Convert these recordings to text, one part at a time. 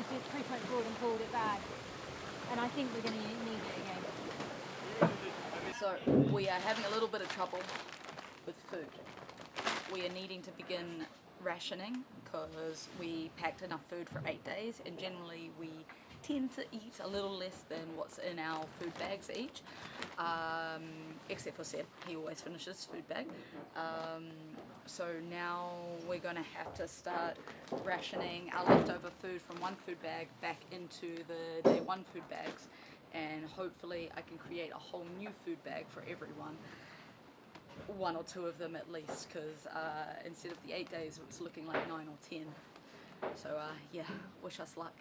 used its 3-point board and pulled it back. And I think we're going to need it again. So we are having a little bit of trouble with food. We are needing to begin rationing because we packed enough food for 8 days, and generally we tend to eat a little less than what's in our food bags each, except for Seb, he always finishes his food bag. So now we're going to have to start rationing our leftover food from one food bag back into the day one food bags, and hopefully I can create a whole new food bag for everyone. 1 or 2 of them at least, because instead of the 8 days it's looking like 9 or 10. So yeah, wish us luck.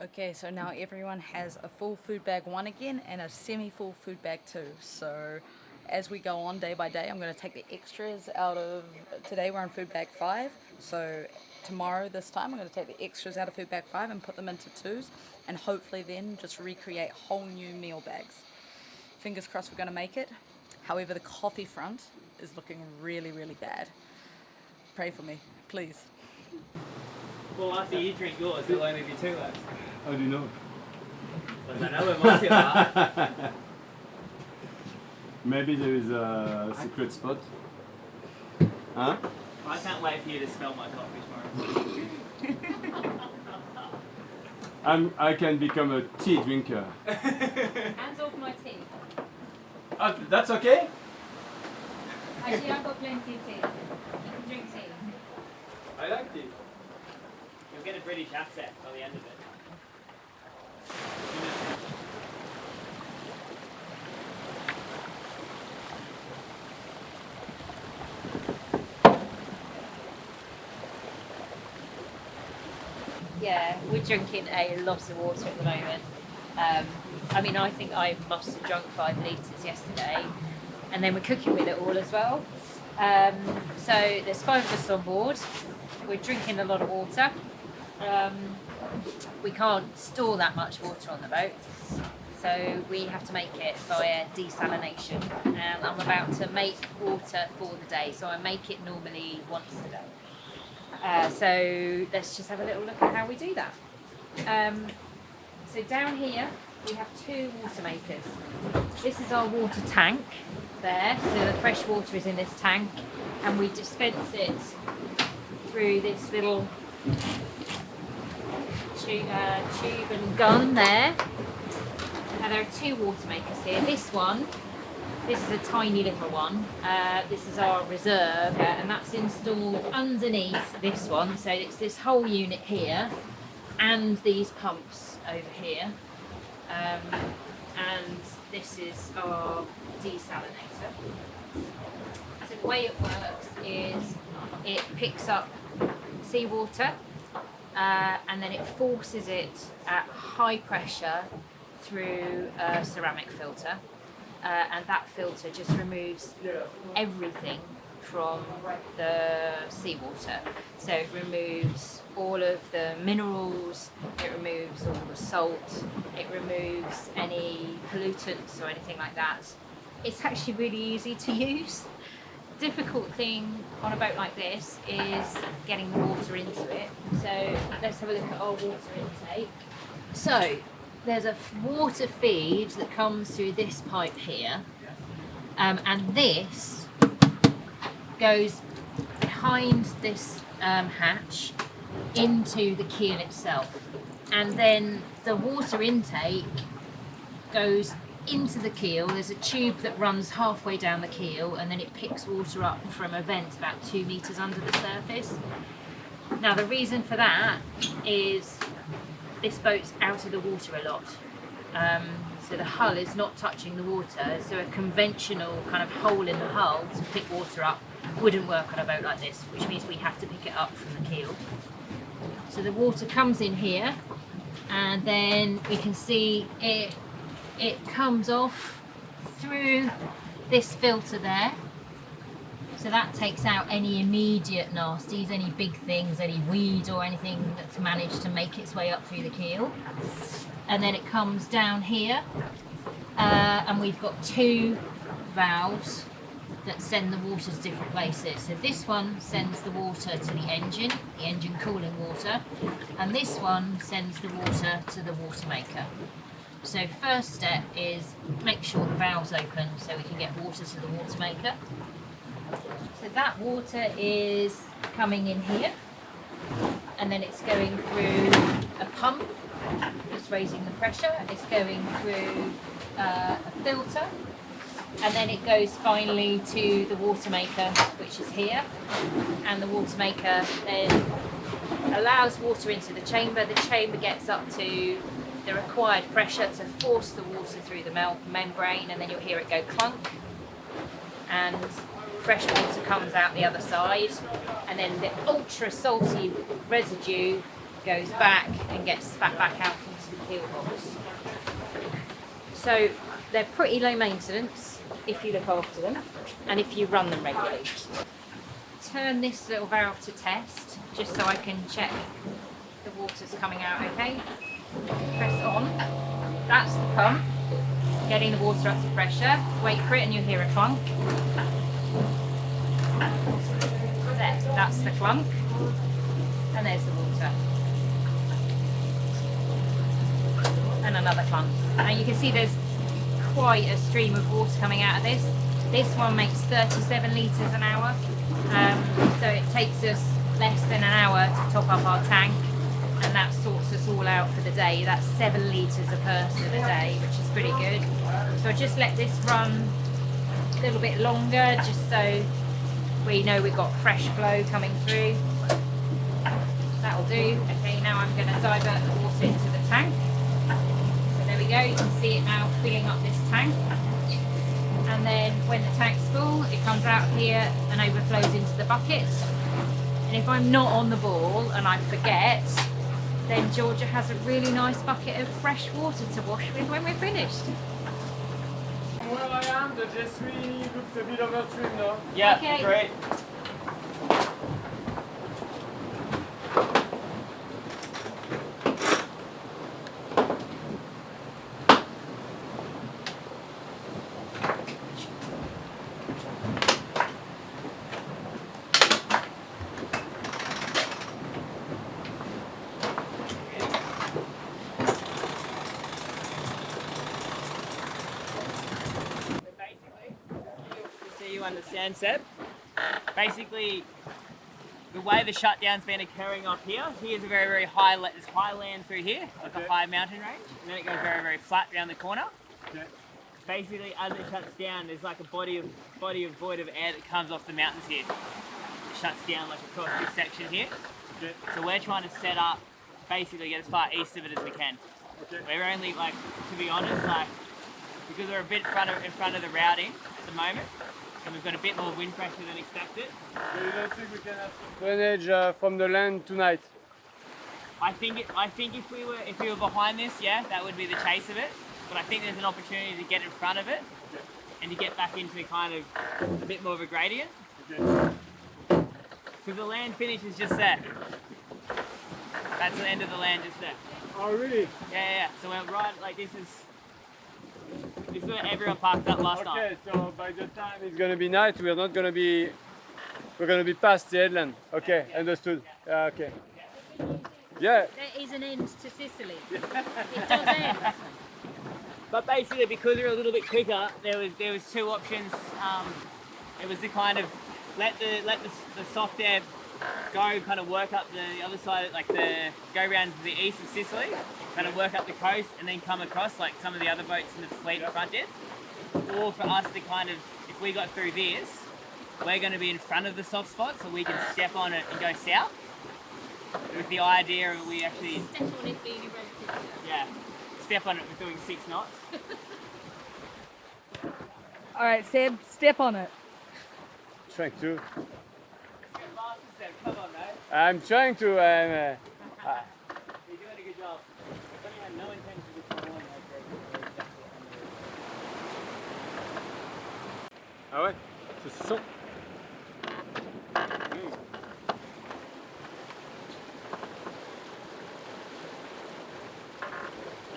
Okay, so now everyone has a full food bag 1 again and a semi-full food bag 2. So as we go on day by day, I'm going to take the extras out of, today we're on food bag 5, so tomorrow this time I'm going to take the extras out of food bag 5 and put them into 2s, and hopefully then just recreate whole new meal bags. Fingers crossed we're going to make it. However, the coffee front is looking really, really bad. Pray for me, please. Well, after you drink yours, there'll only be 2 left. How do you know? Well, I know where mine's are. Maybe there is a secret spot. Huh? I can't wait for you to smell my coffee tomorrow. I can become a tea drinker. Hands off my tea. That's okay? Actually, I've got plenty of tea. You can drink tea. I like tea. You'll get a British accent by the end of it. Yeah, we're drinking a lot of water at the moment. I mean, I think I must have drunk 5 litres yesterday, and then we're cooking with it all as well. So there's 5 of us on board. We're drinking a lot of water. We can't store that much water on the boat, so we have to make it via desalination, and I'm about to make water for the day, so I make it normally once a day. So let's just have a little look at how we do that. So down here we have 2 water makers. This is our water tank there, so the fresh water is in this tank, and we dispense it through this little tube and gun there. Now there are 2 water makers here. This is a tiny little one. This is our reserve, and that's installed underneath this one. So it's this whole unit here, and these pumps over here. And this is our desalinator. So the way it works is it picks up seawater, and then it forces it at high pressure through a ceramic filter, and that filter just removes everything from the seawater. So it removes all of the minerals, it removes all the salt, it removes any pollutants or anything like that. It's actually really easy to use. Difficult thing on a boat like this is getting the water into it. So let's have a look at our water intake. So there's a water feed that comes through this pipe here, and this goes behind this hatch into the keel itself, and then the water intake goes into the keel. There's a tube that runs halfway down the keel, and then it picks water up from a vent about 2 meters under the surface. Now the reason for that is this boat's out of the water a lot, So the hull is not touching the water, so a conventional kind of hole in the hull to pick water up wouldn't work on a boat like this, which means we have to pick it up from the keel. So the water comes in here, and then we can see it comes off through this filter there. So that takes out any immediate nasties, any big things, any weed or anything that's managed to make its way up through the keel. And then it comes down here, and we've got two valves that send the water to different places. So this one sends the water to the engine cooling water, and this one sends the water to the water maker. So first step is make sure the valve's open so we can get water to the water maker. So that water is coming in here, and then it's going through a pump, it's raising the pressure, it's going through a filter, and then it goes finally to the water maker, which is here, and the water maker then allows water into the chamber. The chamber gets up to the required pressure to force the water through the membrane, and then you'll hear it go clunk, and fresh water comes out the other side, and then the ultra salty residue goes back and gets spat back out into the keel box. So they're pretty low maintenance if you look after them and if you run them regularly. Turn this little valve to test just so I can check the water's coming out okay. Press on. That's the pump getting the water up to pressure. Wait for it and you'll hear a clunk. There, that's the clunk, and there's the water, and another clunk. Now you can see there's quite a stream of water coming out of this. This one makes 37 litres an hour, so it takes us less than an hour to top up our tank, and that sorts us all out for the day. That's 7 litres a person a day, which is pretty good. So I just let this run a little bit longer, just so we know we've got fresh flow coming through. That'll do. Okay, now I'm going to divert the water into the tank. So there we go, you can see it now filling up this tank. And then when the tank's full, it comes out here and overflows into the buckets. And if I'm not on the ball and I forget, then Georgia has a really nice bucket of fresh water to wash with when we're finished. Where I am, the J3 looks a bit overtrimmed now. Yeah, Okay. great. Understand, Seb? Basically, the way the shutdown's been occurring up here, here's a very, very high, there's high land through here, like a high mountain range, and then it goes very, very flat down the corner. Okay. Basically, as it shuts down, there's like a void of air that comes off the mountains here. It shuts down like across this section here. Okay. So we're trying to set up, basically get as far east of it as we can. Okay. We're only, like, to be honest, like, because we're a bit in front of the routing at the moment, and we've got a bit more wind pressure than expected. So you don't think we can have some drainage from the land tonight? I think if we were behind this, yeah, that would be the chase of it. But I think there's an opportunity to get in front of it and to get back into kind of a bit more of a gradient. Okay. Because the land finish is just there. That's the end of the land just there. Oh really? Yeah. So we're right, like this is where everyone parked up last night. Okay, so by the time it's gonna be night, we're gonna be past the headland. Okay, understood. Okay. Yeah. There is an end to Sicily. It does end. But basically, because we're a little bit quicker, there was two options. It was to kind of let the soft air go, kind of work up the other side, like go around to the east of Sicily, kind of work up the coast, and then come across like some of the other boats in the fleet in front did. Or for us to kind of, if we got through this, we're going to be in front of the soft spot, so we can step on it and go south. With the idea of we actually, yeah. step on it with doing 6 knots. All right, Seb, step on it. Trying to. Get faster, Seb. Come on, mate. I'm trying to. You're doing a good job. I had no intention of falling like that. Ah ouais, c'est ça.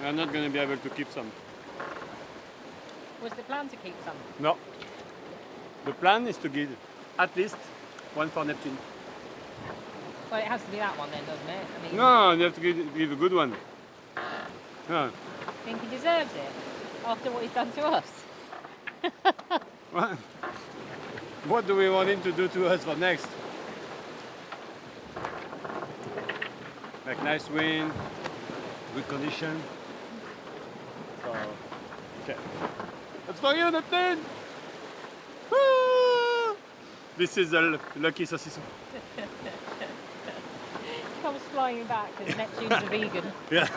I'm not going to be able to keep some. Was the plan to keep some? No. The plan is to give at least one for Neptune. Well, it has to be that one then, doesn't it? I mean, No, you have to give a good one. No. I think he deserves it after what he's done to us. What do we want him to do to us for next? Like nice wind, good condition. So, okay. That's for you, Neptune! Woo! This is a lucky saucisson. Comes flying back because Neptune's a vegan. Yeah.